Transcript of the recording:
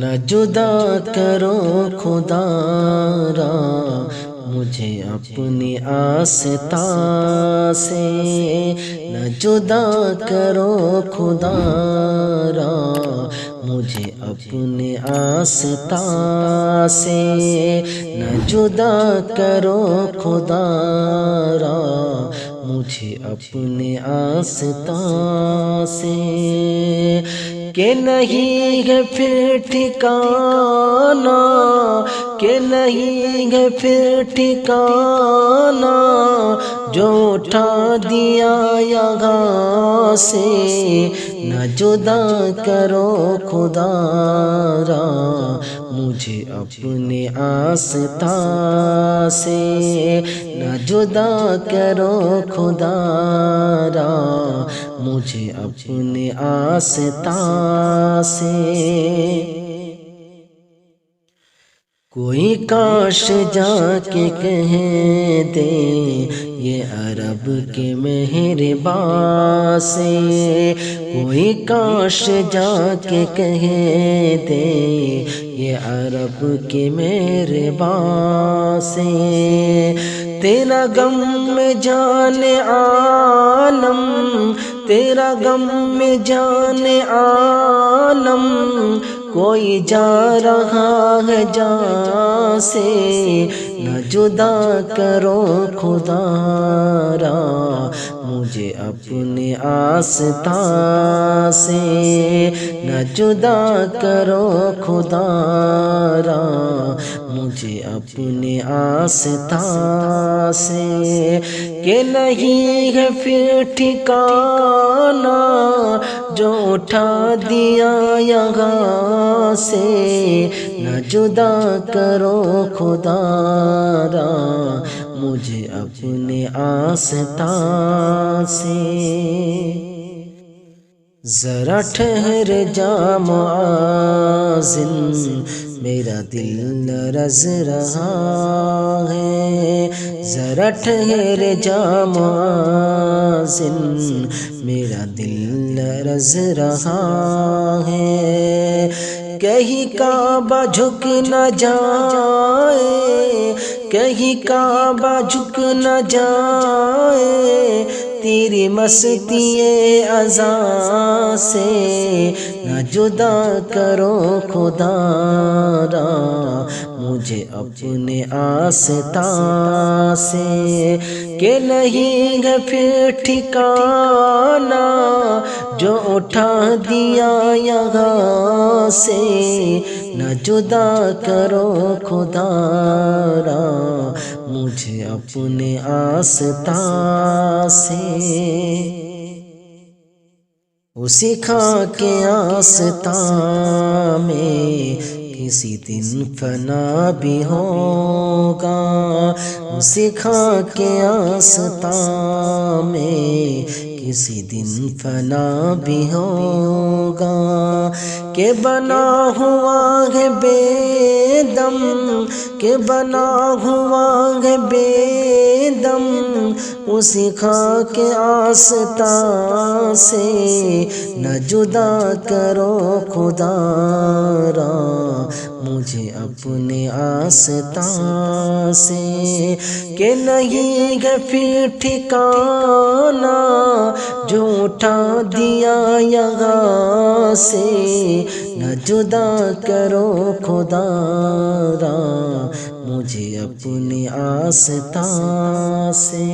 نہ جدا کرو خدا را مجھے اپنی آستاں سے، نہ جدا کرو خدا را مجھے اپنی آستاں سے، نہ جدا کرو خدا را مجھے اپنی آستاں سے، کہ نہیں ہے پھر ٹھکانا، کہ نہیں ہے پھر ٹھکانا جو اٹھا دیا یہاں سے، نہ جدا کرو خدا را مجھے اپنی آستاں سے، نہ جدا کرو خدا را مجھے اپنی آستاں سے۔ کوئی کاش جا کے کہہ دے یہ عرب کے مہرباں سے، کوئی کاش جا کے کہہ دے یہ عرب کے مہرباں سے، تیرا غم میں جان عالم، تیرا غم میں جان عالم کوئی جا رہا ہے جہاں سے، نہ جدا کرو خدا را مجھے اپنی آستاں سے، نہ جدا کرو خدا را مجھے اپنی آستاں سے، کہ نہیں ہے پھر ٹھکانا جو اٹھا دیا یہاں سے، نہ جدا کرو خدا را مجھے اپنی آستاں سے۔ ذرا ٹھہر جا معاذن میرا دل لرز رہا ہے، ذرا ٹھہر جا معاذن میرا دل لرز رہا ہے، کہیں کعبہ جھک نہ جائے، کہیں کعبہ جھک نہ جائے تیری مستی اذاں سے، نہ جدا کرو خدا را مجھے اپنے آستاں سے، کہ نہیں ہے پھر ٹھکانا جو اٹھا دیا یہاں سے، نہ جدا کرو خدا را مجھے اپنے آستاں سے۔ اسی خاک کے آستاں میں کسی دن فنا بھی ہوگا، اسی خاک کے آستاں میں کسی دن فنا بھی ہوگا، کہ بنا ہوا ہے بے دم، کہ بنا ہوا ہے بے دم اسی خاک کے آستاں سے، نہ جدا کرو خدا را مجھے اپنے آستاں سے، کہ نہیں ہے پھر ٹھکانا جو اٹھا دیا یہاں سے، نہ جدا کرو خدا را مجھے اپنی آستاں سے۔